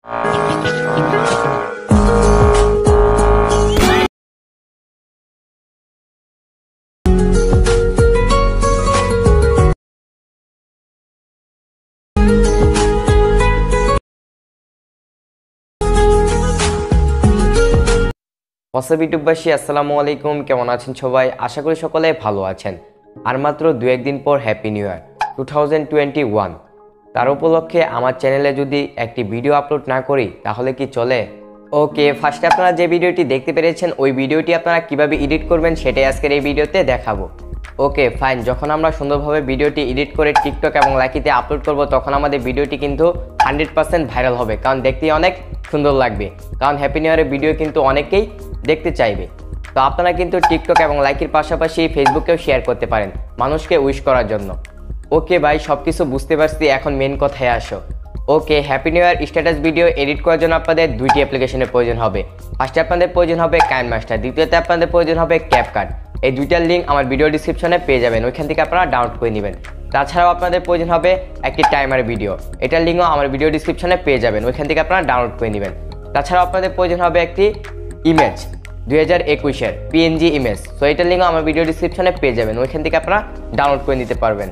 ইউটিউববাসী আসসালামু আলাইকুম, কেমন আছেন সবাই? আশা করি সকলে ভালো আছেন। আর মাত্র দু একদিন পর হ্যাপি নিউ ইয়ার 2021। তার উপলক্ষে আমার চ্যানেলে যদি একটি ভিডিও আপলোড না করি তাহলে কি চলে? ওকে, ফার্স্টে আপনারা যে ভিডিওটি দেখতে পেরেছেন ওই ভিডিওটি আপনারা কিভাবে এডিট করবেন সেটাই আজকের এই ভিডিওতে দেখাবো। ওকে ফাইন, যখন আমরা সুন্দরভাবে ভিডিওটি এডিট করে টিকটক এবং লাইকিতে আপলোড করব তখন আমাদের ভিডিওটি কিন্তু 100% ভাইরাল হবে, কারণ দেখতে অনেক সুন্দর লাগবে। কারণ হ্যাপি নিউ ইয়ারের ভিডিও কিন্তু অনেকেই দেখতে চাইবে। তো আপনারা কিন্তু টিকটক এবং লাইকের পাশাপাশি ফেসবুকেও শেয়ার করতে পারেন মানুষকে উইশ করার জন্য। ওকে ভাই, সব কিছু বুঝতে পারছি, এখন মেন কথায় আসো। Okay, happy new year status video edit করার জন্য আপনাদের দুইটি অ্যাপ্লিকেশনের প্রয়োজন হবে। ফার্স্টে আপনাদের প্রয়োজন হবে কাইনমাস্টার, দ্বিতীয়তে আপনাদের প্রয়োজন হবে ক্যাপকাট। এই দুইটার লিঙ্ক আমার ভিডিও ডিসক্রিপশনে পেয়ে যাবেন, ওইখান থেকে আপনারা ডাউনলোড করে নেবেন। তাছাড়াও আপনাদের প্রয়োজন হবে একটি টাইমার ভিডিও, এটার লিঙ্কও আমার ভিডিও ডিসক্রিপশনে পেয়ে যাবেন, ওইখান থেকে আপনারা ডাউনলোড করে নেবেন। তাছাড়াও আপনাদের প্রয়োজন হবে একটি ইমেজ 2021-এর PNG ইমেজ, সো এটার লিঙ্কও আমার ভিডিও ডিসক্রিপশনে পেয়ে যাবেন, ওইখান থেকে আপনারা ডাউনলোড করে নিতে পারবেন।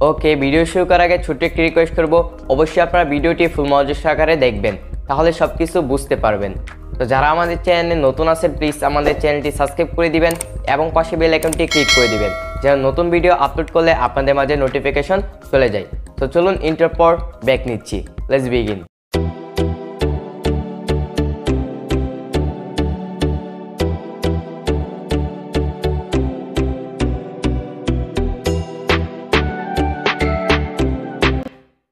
ওকে, ভিডিও শুরু করার আগে ছোট্ট একটি রিকোয়েস্ট করবো, অবশ্যই আপনারা ভিডিওটি ফুল মনোযোগ সহকারে দেখবেন, তাহলে সব কিছু বুঝতে পারবেন। তো যারা আমাদের চ্যানেলে নতুন আছেন প্লিজ আমাদের চ্যানেলটি সাবস্ক্রাইব করে দিবেন এবং পাশে বেল আইকনটি ক্লিক করে দিবেন, যেন নতুন ভিডিও আপলোড করলে আপনাদের মাঝে নোটিফিকেশন চলে যায়। তো চলুন ইন্টার পর ব্যাক নিচ্ছি, let's begin.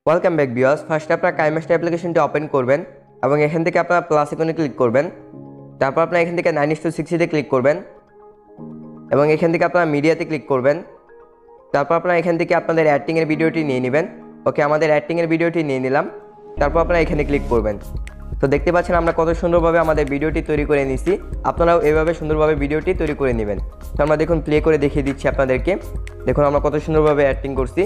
Welcome back viewers. ফার্স্টে আপনারা কাইনমাস্টার অ্যাপ্লিকেশনটি ওপেন করবেন এবং এখান থেকে আপনারা প্লাস আইকনে ক্লিক করবেন। তারপর আপনারা এখান থেকে 9:60 ক্লিক করবেন এবং এখান থেকে আপনারা মিডিয়াতে ক্লিক করবেন। তারপর আপনারা এখান থেকে আপনাদের অ্যাক্টিংয়ের ভিডিওটি নিয়ে নেবেন। ওকে, আমাদের অ্যাক্টিংয়ের ভিডিওটি নিয়ে নিলাম। তারপর আপনারা এখানে ক্লিক করবেন। তো দেখতে পাচ্ছেন আমরা কত সুন্দরভাবে আমাদের ভিডিওটি তৈরি করে নিয়েছি, আপনারাও এভাবে সুন্দরভাবে ভিডিওটি তৈরি করে নেবেন। তো আমরা দেখুন প্লে করে দেখিয়ে দিচ্ছি আপনাদেরকে। দেখুন আমরা কত সুন্দরভাবে অ্যাক্টিং করছি।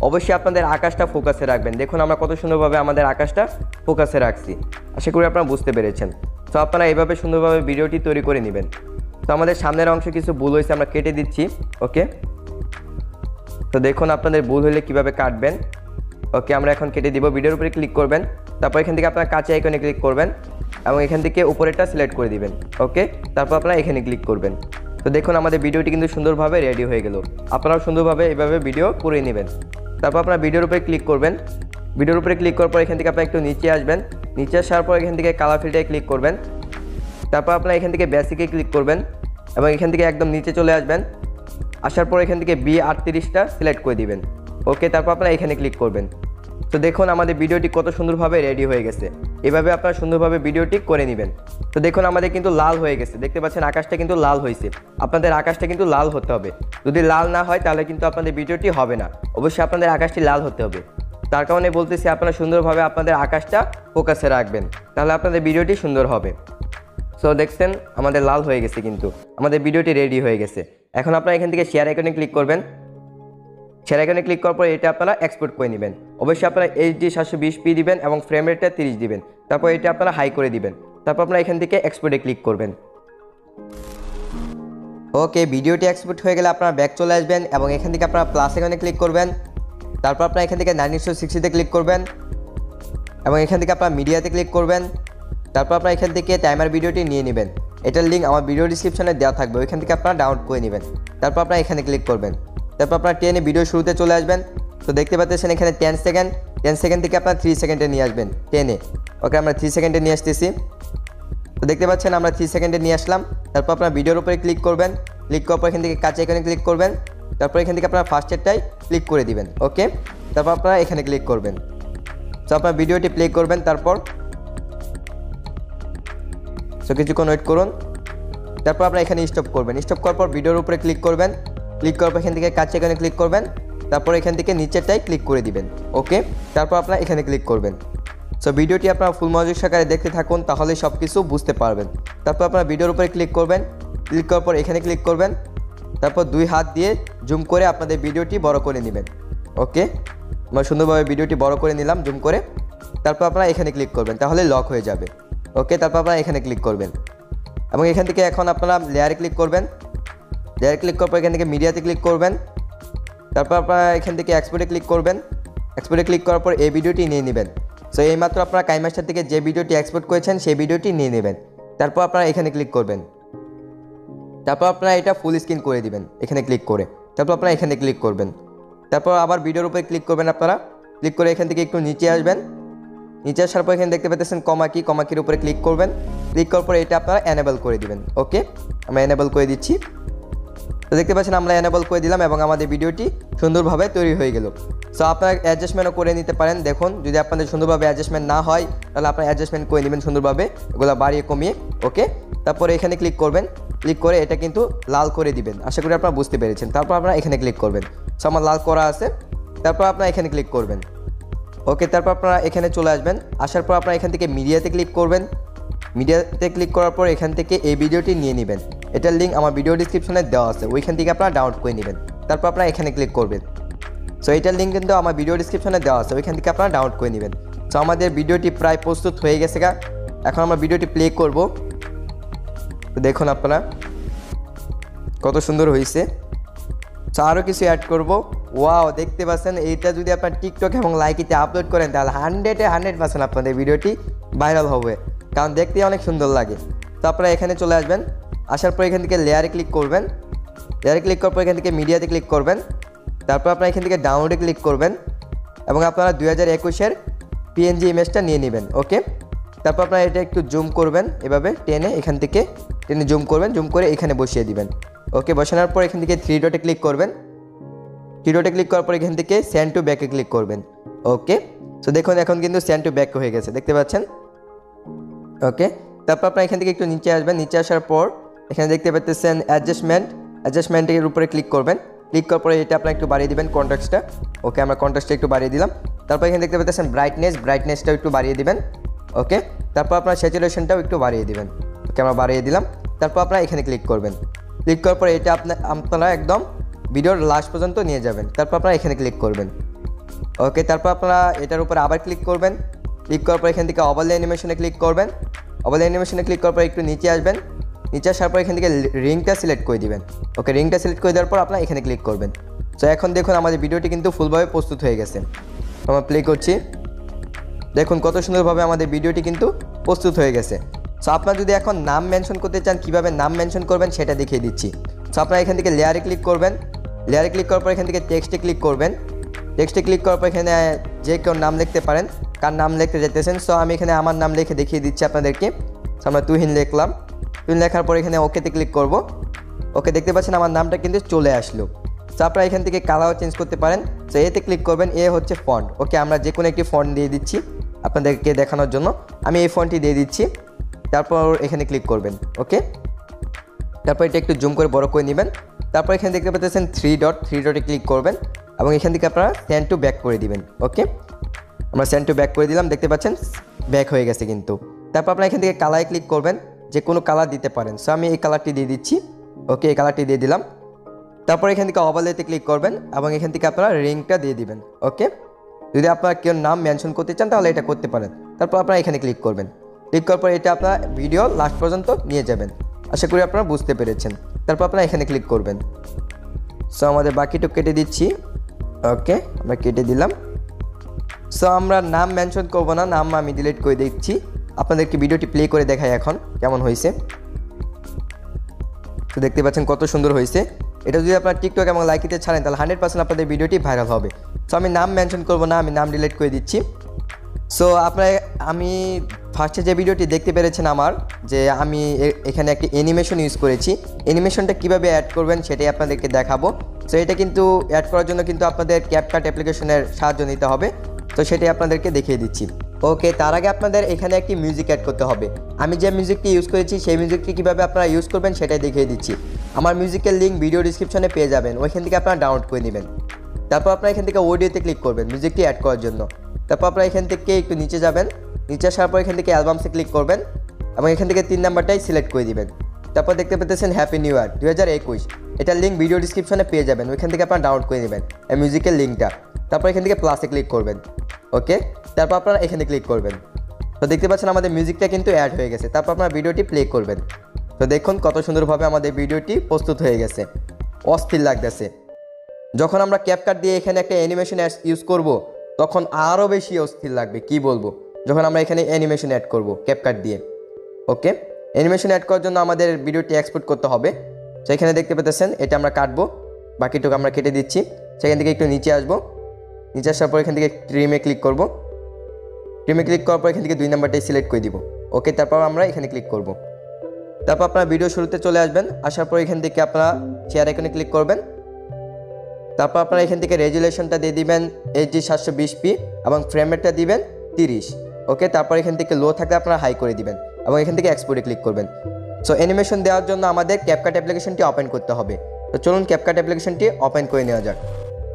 অবশ্যই আপনাদের আকাশটা ফোকাসে রাখবেন। দেখুন আমরা কত সুন্দরভাবে আমাদের আকাশটা ফোকাসে রাখছি, আশা করি আপনারা বুঝতে পেরেছেন। তো আপনারা এইভাবে সুন্দরভাবে ভিডিওটি তৈরি করে নেবেন। তো আমাদের সামনের অংশে কিছু ভুল হয়েছে, আমরা কেটে দিচ্ছি। ওকে, তো দেখুন আপনাদের ভুল হলে কিভাবে কাটবেন। ওকে, আমরা এখন কেটে দিব। ভিডিওর উপরে ক্লিক করবেন, তারপর এখান থেকে আপনারা কাঁচা আইকনে ক্লিক করবেন এবং এখান থেকে উপরেরটা সিলেক্ট করে দিবেন। ওকে, তারপর আপনারা এখানে ক্লিক করবেন। তো দেখুন আমাদের ভিডিওটি কিন্তু সুন্দরভাবে রেডি হয়ে গেল। আপনারাও সুন্দরভাবে এইভাবে ভিডিও করে নেবেন। তারপর আপনারা ভিডিওর উপরে ক্লিক করবেন। ভিডিওর উপরে ক্লিক করার পর এখান থেকে আপনারা একটু নিচে আসবেন। নিচে আসার পর এখান থেকে কালার ফিল্টারে ক্লিক করবেন। তারপর আপনারা এখান থেকে বেসিকে ক্লিক করবেন এবং এখান থেকে একদম নিচে চলে আসবেন। আসার পর এখান থেকে B38টা সিলেক্ট করে দিবেন। ওকে, তারপর আপনারা এখানে ক্লিক করবেন। তো দেখুন আমাদের ভিডিওটি কত সুন্দরভাবে রেডি হয়ে গেছে। এভাবে আপনারা সুন্দরভাবে ভিডিওটি করে নেবেন। তো দেখুন আমাদের কিন্তু লাল হয়ে গেছে, দেখতে পাচ্ছেন আকাশটা কিন্তু লাল হয়েছে। আপনাদের আকাশটা কিন্তু লাল হতে হবে, যদি লাল না হয় তাহলে কিন্তু আপনাদের ভিডিওটি হবে না। অবশ্যই আপনাদের আকাশটি লাল হতে হবে। তার কারণে বলতেছি আপনারা সুন্দরভাবে আপনাদের আকাশটা ফোকাসে রাখবেন, তাহলে আপনাদের ভিডিওটি সুন্দর হবে। সো দেখছেন আমাদের লাল হয়ে গেছে, কিন্তু আমাদের ভিডিওটি রেডি হয়ে গেছে। এখন আপনারা এখান থেকে শেয়ার আইকনে ক্লিক করবেন। শেয়ার আইকনে ক্লিক করার পর এটা আপনারা এক্সপোর্ট করে নেবেন। অবশ্যই আপনারা HD 720p দিবেন এবং ফ্রেম রেটটা 30 দিবেন। তারপর এটা আপনারা হাই করে দিবেন। তারপর আপনারা এখান থেকে এক্সপোর্টে ক্লিক করবেন। ওকে, ভিডিওটি এক্সপোর্ট হয়ে গেলে আপনারা ব্যাক চলে আসবেন এবং এখান থেকে আপনারা প্লাস আইকনে ক্লিক করবেন। তারপর আপনারা এখান থেকে 9:60-তে ক্লিক করবেন এবং এখান থেকে আপনারা মিডিয়াতে ক্লিক করবেন। তারপর আপনারা এখান থেকে টাইমার ভিডিওটি নিয়ে নেবেন, এটার লিঙ্ক আমার ভিডিও ডিসক্রিপশনে দেওয়া থাকবে, ওইখান থেকে আপনারা ডাউনলোড করে নেবেন। তারপর আপনারা এখানে ক্লিক করবেন। তারপর আপনারা টেনে ভিডিও শুরুতে চলে আসবেন। তো দেখতে পাচ্ছেন এখানে 10 সেকেন্ড থেকে আপনারা 3 সেকেন্ডে নিয়ে আসবেন টেনে। ওকে, আমরা 3 সেকেন্ডে নিয়ে আসতেছি। তো দেখতে পাচ্ছেন আমরা 3 সেকেন্ডে নিয়ে আসলাম। তারপর আপনারা ভিডিওর উপরে ক্লিক করবেন। ক্লিক করার পর এখান থেকে কাঁচা আইকনে ক্লিক করবেন। তারপর এখান থেকে আপনারা ফার্স্টেরটাই ক্লিক করে দিবেন। ওকে, তারপর আপনারা এখানে ক্লিক করবেন। তো আপনারা ভিডিওটি প্লে করবেন। তারপর কিছুক্ষণ ওয়েট করুন। তারপর আপনারা এখানে স্টপ করবেন। স্টপ করার পর ভিডিওর উপরে ক্লিক করবেন। ক্লিক করার পর এখান থেকে কাঁচা আইকনে ক্লিক করবেন। তারপর এখান থেকে নিচেরটাই ক্লিক করে দিবেন। ওকে, তারপর আপনারা এখানে ক্লিক করবেন। সো ভিডিওটি আপনারা ফুল মনোযোগ সহকারে দেখতে থাকুন, তাহলে সব কিছু বুঝতে পারবেন। তারপর আপনারা ভিডিওর উপরে ক্লিক করবেন। ক্লিক করার পর এখানে ক্লিক করবেন। তারপর 2 হাত দিয়ে জুম করে আপনাদের ভিডিওটি বড় করে নেবেন। ওকে, আমরা সুন্দরভাবে ভিডিওটি বড় করে নিলাম জুম করে। তারপর আপনারা এখানে ক্লিক করবেন, তাহলে লক হয়ে যাবে। ওকে, তারপর আপনারা এখানে ক্লিক করবেন এবং এখান থেকে এখন আপনারা লেয়ারে ক্লিক করবেন। লেয়ারে ক্লিক করার পর এখান থেকে মিডিয়াতে ক্লিক করবেন। তারপর আপনারা এখান থেকে এক্সপোর্টে ক্লিক করবেন। এক্সপোর্টে ক্লিক করার পর এই ভিডিওটি নিয়ে নেবেন। সো এইমাত্র আপনারা কাইমাস্টার থেকে যে ভিডিওটি এক্সপোর্ট করেছেন সেই ভিডিওটি নিয়ে নেবেন। তারপর আপনারা এখানে ক্লিক করবেন। তারপর আপনারা এটা ফুল স্ক্রিন করে দিবেন এখানে ক্লিক করে। তারপর আপনারা এখানে ক্লিক করবেন। তারপর আবার ভিডিওর উপরে ক্লিক করবেন। আপনারা ক্লিক করে এখান থেকে একটু নিচে আসবেন। নিচে আসার পর এখানে দেখতে পাচ্ছেন কমাকির উপরে ক্লিক করবেন। ক্লিক করার পর এটা আপনারা এনেবল করে দিবেন। ওকে, আমরা এনেবল করে দিচ্ছি। তো দেখতে পাচ্ছেন আমরা এনেবল করে দিলাম এবং আমাদের ভিডিওটি সুন্দরভাবে তৈরি হয়ে গেল। সো আপনারা অ্যাডজাস্টমেন্টও করে নিতে পারেন। দেখুন, যদি আপনাদের সুন্দরভাবে অ্যাডজাস্টমেন্ট না হয় তাহলে আপনারা অ্যাডজাস্টমেন্ট করে নেবেন সুন্দরভাবে, এগুলো বাড়িয়ে কমিয়ে। ওকে, তারপরে এখানে ক্লিক করবেন। ক্লিক করে এটা কিন্তু লাল করে দিবেন। আশা করি আপনারা বুঝতে পেরেছেন। তারপর আপনারা এখানে ক্লিক করবেন। সো আমার লাল করা আছে। তারপর আপনারা এখানে ক্লিক করবেন। ওকে, তারপর আপনারা এখানে চলে আসবেন। আসার পর আপনারা এখান থেকে মিডিয়াতে ক্লিক করবেন। মিডিয়াতে ক্লিক করার পর এখান থেকে এই ভিডিওটি নিয়ে নেবেন। এটার লিঙ্ক আমার ভিডিও ডিসক্রিপশনে দেওয়া আছে, ওইখান থেকে আপনারা ডাউনলোড করে নেবেন। তারপর আপনারা এখানে ক্লিক করবেন। সো এটার লিঙ্ক কিন্তু আমার ভিডিও ডিসক্রিপশনে দেওয়া আছে, ওইখান থেকে আপনারা ডাউনলোড করে নেবেন। সো আমাদের ভিডিওটি প্রায় প্রস্তুত হয়ে গেছে গা। এখন আমরা ভিডিওটি প্লে করব। তো দেখুন আপনারা কত সুন্দর হয়েছে। সো আরও কিছু অ্যাড করব। ওয়াও, দেখতে পাচ্ছেন এইটা যদি আপনার টিকটক এবং লাইকিতে আপলোড করেন তাহলে 100% আপনাদের ভিডিওটি ভাইরাল হবে, কারণ দেখতে অনেক সুন্দর লাগে। তো আপনারা এখানে চলে আসবেন। আসার পর এখান থেকে লেয়ারে ক্লিক করবেন। লেয়ারে ক্লিক করার পর এখান থেকে মিডিয়াতে ক্লিক করবেন। তারপর আপনারা এখান থেকে ডাউনলোডে ক্লিক করবেন এবং আপনারা 2021-এর PNG ইমেজটা নিয়ে নেবেন। ওকে, তারপর আপনারা এটা একটু জুম করবেন, এভাবে টেনে এখান থেকে টেনে জুম করবেন, জুম করে এখানে বসিয়ে দিবেন। ওকে, বসানোর পর এখান থেকে 3 ডটে ক্লিক করবেন। 3 ডটে ক্লিক করার পর এখান থেকে সেন্ড টু ব্যাকে ক্লিক করবেন। ওকে, তো দেখুন এখন কিন্তু সেন্ড টু ব্যাক হয়ে গেছে, দেখতে পাচ্ছেন। ওকে, তারপর আপনারা এখান থেকে একটু নিচে আসবেন। নিচে আসার পর এখানে দেখতে পাচ্ছেন অ্যাডজাস্টমেন্টের উপরে ক্লিক করবেন। ক্লিক করার পরে এটা আপনারা একটু বাড়িয়ে দিবেন কন্ট্রাস্টটা। ওকে, আমরা কন্ট্রাস্টটা একটু বাড়িয়ে দিলাম। তারপর এখানে দেখতে পাচ্ছেন ব্রাইটনেসটাও একটু বাড়িয়ে দিবেন। ওকে, তারপর আপনার স্যাচুরেশনটাও একটু বাড়িয়ে দিবেন। ওকে, আমরা বাড়িয়ে দিলাম। তারপর আপনারা এখানে ক্লিক করবেন। ক্লিক করার পরে এটা আপনারা একদম ভিডিওর লাস্ট পর্যন্ত নিয়ে যাবেন। তারপর আপনারা এখানে ক্লিক করবেন। ওকে, তারপর আপনারা এটার উপরে আবার ক্লিক করবেন। ক্লিক করার পর এখান থেকে ওভারলে অ্যানিমেশনে ক্লিক করবেন। ওভারলে অ্যানিমেশনে ক্লিক করার পর একটু নিচে আসবেন। নিচে আসার পর এখান থেকে রিংটা সিলেক্ট করে দিবেন। ওকে, রিংটা সিলেক্ট করে দেওয়ার পর আপনারা এখানে ক্লিক করবেন। সো এখন দেখুন আমাদের ভিডিওটি কিন্তু ফুলভাবে প্রস্তুত হয়ে গেছে। আমরা প্লে করছি। দেখুন কত সুন্দরভাবে আমাদের ভিডিওটি কিন্তু প্রস্তুত হয়ে গেছে। সো আপনারা যদি এখন নাম মেনশন করতে চান, কীভাবে নাম মেনশন করবেন সেটা দেখিয়ে দিচ্ছি। সো আপনারা এখান থেকে লেয়ারে ক্লিক করবেন। লেয়ারে ক্লিক করার পর এখান থেকে টেক্সটে ক্লিক করবেন। টেক্সটে ক্লিক করার পর এখানে যে কেউ নাম লিখতে পারেন, কার নাম লিখতে যেতেছেন। সো আমি এখানে আমার নাম লিখে দেখিয়ে দিচ্ছি আপনাদেরকে। সো আমরা তুহিন লিখলাম। তুহিন লেখার পর এখানে ওকেতে ক্লিক করব। ওকে, দেখতে পাচ্ছেন আমার নামটা কিন্তু চলে আসলো। সো আপনারা এখান থেকে কালারও চেঞ্জ করতে পারেন। সো এতে ক্লিক করবেন। এ হচ্ছে ফন্ট। ওকে, আমরা যে কোনো একটি ফন্ট দিয়ে দিচ্ছি আপনাদেরকে দেখানোর জন্য। আমি এই ফন্টটি দিয়ে দিচ্ছি। তারপর এখানে ক্লিক করবেন। ওকে, তারপর এটা একটু জুম করে বড় করে নেবেন। তারপর এখানে দেখতে পাচ্ছেন 3 ডটে ক্লিক করবেন এবং এখান থেকে আপনারা সেন্ড টু ব্যাক করে দিবেন। ওকে, আমরা সেন্ড টু ব্যাক করে দিলাম। দেখতে পাচ্ছেন ব্যাক হয়ে গেছে কিন্তু। তারপর আপনারা এখান থেকে কালারে ক্লিক করবেন, যে কোনো কালার দিতে পারেন। সো আমি এই কালারটি দিয়ে দিচ্ছি। ওকে, এই কালারটি দিয়ে দিলাম। তারপর এখান থেকে ওভারলেতে ক্লিক করবেন এবং এখান থেকে আপনারা রিংটা দিয়ে দিবেন। ওকে, যদি আপনারা কেউ নাম মেনশন করতে চান তাহলে এটা করতে পারেন। তারপর আপনারা এখানে ক্লিক করবেন। ক্লিক করার পর এটা আপনারা ভিডিও লাস্ট পর্যন্ত নিয়ে যাবেন। আশা করি আপনারা বুঝতে পেরেছেন। তারপর আপনারা এখানে ক্লিক করবেন। সো আমাদের বাকিটুকু কেটে দিচ্ছি। ওকে, আমরা কেটে দিলাম। সো আমরা নাম মেনশন করবো না, নাম আমি ডিলিট করে দিচ্ছি। আপনাদেরকে ভিডিওটি প্লে করে দেখাই এখন কেমন হয়েছে। তো দেখতে পাচ্ছেন কত সুন্দর হয়েছে। এটা যদি আপনার টিকটক এবং লাইকিতে ছাড়েন তাহলে 100% আপনাদের ভিডিওটি ভাইরাল হবে। সো আমি নাম মেনশন করবো না, আমি নাম ডিলিট করে দিচ্ছি। সো আমি ফার্স্টে যে ভিডিওটি দেখতে পেরেছেন আমার, যে আমি এখানে একটি অ্যানিমেশন ইউজ করেছি। অ্যানিমেশনটা কীভাবে অ্যাড করবেন সেটাই আপনাদেরকে দেখাবো। সো এটা কিন্তু অ্যাড করার জন্য কিন্তু আপনাদের ক্যাপকাট অ্যাপ্লিকেশনের সাহায্য নিতে হবে। তো সেটাই আপনাদেরকে দেখিয়ে দিচ্ছি। ওকে, তার আগে আপনাদের এখানে একটি মিউজিক অ্যাড করতে হবে। আমি যে মিউজিকটি ইউজ করেছি সেই মিউজিকটি কীভাবে আপনারা ইউজ করবেন সেটাই দেখিয়ে দিচ্ছি। আমার মিউজিকের লিঙ্ক ভিডিও ডিসক্রিপশনে পেয়ে যাবেন, ওইখান থেকে আপনারা ডাউনলোড করে নেবেন। তারপর আপনারা এখান থেকে অডিওতে ক্লিক করবেন মিউজিকটি অ্যাড করার জন্য। তারপর আপনারা এখান থেকে একটু নিচে যাবেন। নিচে আসার পর এখান থেকে অ্যালবামসে ক্লিক করবেন এবং এখান থেকে 3 নাম্বারটাই সিলেক্ট করে দিবেন। তারপর দেখতে পেতেছেন হ্যাপি নিউ ইয়ার 2021, এটার লিঙ্ক ভিডিও ডিসক্রিপশনে পেয়ে যাবেন, ওইখান থেকে আপনারা ডাউনলোড করে নেবেন এই মিউজিকের লিঙ্কটা। তারপর এখান থেকে প্লাসে ক্লিক করবেন। ওকে, তারপর আপনারা এখানে ক্লিক করবেন। তো দেখতে পাচ্ছেন আমাদের মিউজিকটা কিন্তু অ্যাড হয়ে গেছে। তারপর আপনারা ভিডিওটি প্লে করবেন। তো দেখুন কত সুন্দরভাবে আমাদের ভিডিওটি প্রস্তুত হয়ে গেছে, অস্থির লাগতেছে। যখন আমরা ক্যাপকাট দিয়ে এখানে একটা অ্যানিমেশন ইউজ করব তখন আরও বেশি অস্থির লাগবে, কি বলবো, যখন আমরা এখানে অ্যানিমেশন অ্যাড করব ক্যাপকাট দিয়ে। ওকে, অ্যানিমেশন অ্যাড করার জন্য আমাদের ভিডিওটি এক্সপোর্ট করতে হবে। তো এখানে দেখতে পেতেছেন এটা আমরা কাটবো, বাকিটুকু আমরা কেটে দিচ্ছি। সেখান থেকে একটু নিচে আসবো, নিচে আসার পর এখান থেকে ট্রিমে ক্লিক করব। ট্রিমে ক্লিক করার পর এখান থেকে 2 নাম্বারটাই সিলেক্ট করে দিব। ওকে, তারপর আমরা এখানে ক্লিক করব। তারপর আপনারা ভিডিও শুরুতে চলে আসবেন। আসার পর এখান থেকে আপনারা শেয়ার আইকনে ক্লিক করবেন। তারপর আপনারা এখান থেকে রেজুলেশনটা দিয়ে দিবেন HD 720p এবং ফ্রেম রেটটা দিবেন 30। ওকে, তারপর এখান থেকে লো থাকলে আপনারা হাই করে দিবেন এবং এখান থেকে এক্সপোর্টে ক্লিক করবেন। সো অ্যানিমেশন দেওয়ার জন্য আমাদের ক্যাপকাট অ্যাপ্লিকেশনটি ওপেন করতে হবে। তো চলুন ক্যাপকাট অ্যাপ্লিকেশনটি ওপেন করে নেওয়া যাক।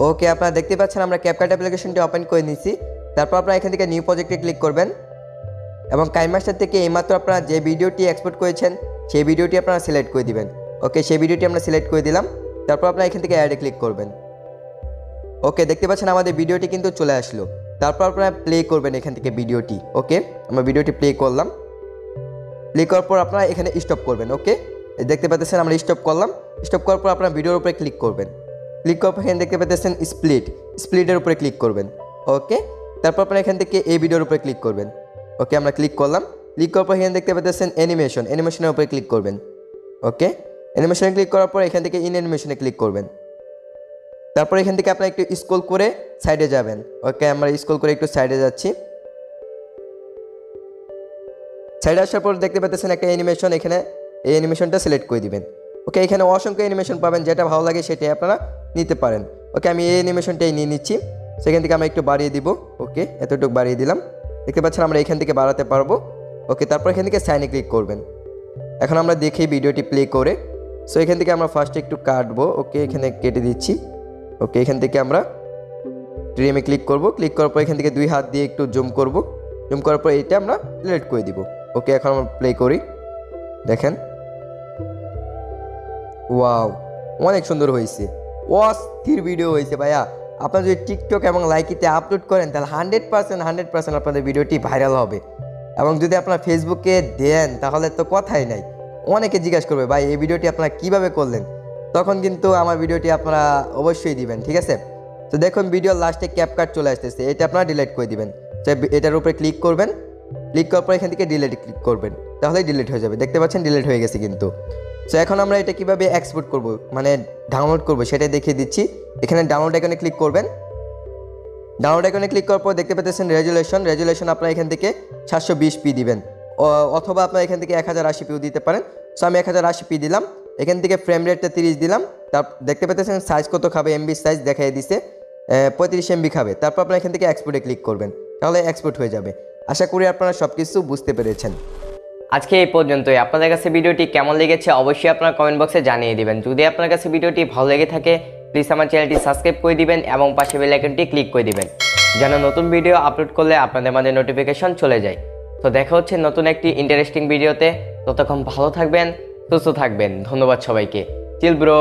ওকে, আপনারা দেখতে পাচ্ছেন আমরা ক্যাপকাট অ্যাপ্লিকেশনটি ওপেন করে নিয়েছি। তারপর আপনারা এখান থেকে নিউ প্রজেক্টে ক্লিক করবেন এবং কাইনমাস্টার থেকে এইমাত্র আপনারা যে ভিডিওটি এক্সপোর্ট করেছেন সেই ভিডিওটি আপনারা সিলেক্ট করে দিবেন। ওকে, সেই ভিডিওটি আমরা সিলেক্ট করে দিলাম। তারপর আপনারা এখান থেকে অ্যাডে ক্লিক করবেন। ওকে, দেখতে পাচ্ছেন আমাদের ভিডিওটি কিন্তু চলে আসলো। তারপর আপনারা প্লে করবেন এখান থেকে ভিডিওটি। ওকে, আমরা ভিডিওটি প্লে করলাম। প্লে করার পর আপনারা এখানে স্টপ করবেন। ওকে, দেখতে পাচ্ছেন আমরা স্টপ করলাম। স্টপ করার পর আপনারা ভিডিওর উপরে ক্লিক করবেন। ক্লিক করার পর এখানে দেখতে পাচ্ছেন স্প্লিটের উপরে ক্লিক করবেন। ওকে, তারপর আপনারা এখান থেকে এই ভিডিওর উপরে ক্লিক করবেন। ওকে, আমরা ক্লিক করলাম। ক্লিক করার পর এখানে দেখতে পাচ্ছেন অ্যানিমেশনের উপরে ক্লিক করবেন। ওকে, অ্যানিমেশনে ক্লিক করার পর এখান থেকে ইন অ্যানিমেশনে ক্লিক করবেন। তারপর এখান থেকে আপনারা একটু স্ক্রল করে সাইডে যাবেন। ওকে, আমরা স্ক্রল করে একটু সাইডে যাচ্ছি। সাইডে আসার পর দেখতে পাচ্ছেন একটা অ্যানিমেশন, এখানে এই অ্যানিমেশনটা সিলেক্ট করে দিবেন। ওকে, এখানে অসংখ্য অ্যানিমেশন পাবেন, যেটা ভালো লাগে সেটাই আপনারা নিতে পারেন। ওকে, আমি এই অ্যানিমেশনটাই নিয়ে নিচ্ছি। সেখান থেকে আমরা একটু বাড়িয়ে দিব। ওকে, এতটুকু বাড়িয়ে দিলাম। দেখতে পাচ্ছেন আমরা এখান থেকে বাড়াতে পারবো। ওকে, তারপর এখান থেকে সাইনে ক্লিক করবেন। এখন আমরা দেখি ভিডিওটি প্লে করে। সো এখান থেকে আমরা ফার্স্টে একটু কাটবো। ওকে, এখানে কেটে দিচ্ছি। ওকে, এখান থেকে আমরা ট্রিমে ক্লিক করব। ক্লিক করার পর এখান থেকে 2 হাত দিয়ে একটু জুম করব। জুম করার পর এটা আমরা সিলেক্ট করে দিব। ওকে, এখন আমরা প্লে করি। দেখেন, ওয়াও, অনেক সুন্দর হয়েছে, অস্থির ভিডিও হয়েছে ভাইয়া। আপনারা যদি টিকটক এবং লাইকিতে আপলোড করেন তাহলে 100% আপনাদের ভিডিওটি ভাইরাল হবে। এবং যদি আপনারা ফেসবুকে দেন তাহলে তো কথাই নাই। অনেকে জিজ্ঞাসা করবে ভাই এই ভিডিওটি আপনারা কীভাবে করলেন, তখন কিন্তু আমার ভিডিওটি আপনারা অবশ্যই দিবেন। ঠিক আছে, তো দেখুন ভিডিওর লাস্টে ক্যাপকাট চলে আসতেছে, এটা আপনারা ডিলিট করে দিবেন। তো এটার উপরে ক্লিক করবেন। ক্লিক করার পর এখান থেকে ডিলিট ক্লিক করবেন, তাহলেই ডিলিট হয়ে যাবে। দেখতে পাচ্ছেন ডিলিট হয়ে গেছে কিন্তু। সো এখন আমরা এটা কীভাবে এক্সপোর্ট করব, মানে ডাউনলোড করব, সেটাই দেখিয়ে দিচ্ছি। এখানে ডাউনলোড আইকনে ক্লিক করবেন। ডাউনলোড আইকনে ক্লিক করার পর দেখতে পাচ্ছেন রেজুলেশন আপনারা এখান থেকে 720p দিবেন, অথবা আপনারা এখান থেকে 1080p দিতে পারেন। সো আমি 1080p দিলাম। এখান থেকে ফ্রেম রেটটা 30 দিলাম। দেখতে পাচ্ছেন সাইজ কত খাবে, এমবি সাইজ দেখাই দিছে, 35 MB খাবে। তারপর আপনারা এখান থেকে এক্সপোর্টে ক্লিক করবেন, তাহলে এক্সপোর্ট হয়ে যাবে। আশা করি আপনারা সব কিছু বুঝতে পেরেছেন। আজকে এই পর্যন্তই। আপনাদের কাছে ভিডিওটি কেমন লেগেছে অবশ্যই আপনারা কমেন্ট বক্সে জানিয়ে দিবেন। যদি আপনার কাছে ভিডিওটি ভালো লেগে থাকে প্লিজ আমার চ্যানেলটি সাবস্ক্রাইব করে দিবেন এবং পাশে বেল আইকনটি ক্লিক করে দিবেন, যেন নতুন ভিডিও আপলোড করলে আপনাদের মাঝে নোটিফিকেশন চলে যায়। তো দেখা হচ্ছে নতুন একটি ইন্টারেস্টিং ভিডিওতে। ততক্ষণ ভালো থাকবেন, সুস্থ থাকবেন। ধন্যবাদ সবাইকে। Chill bro.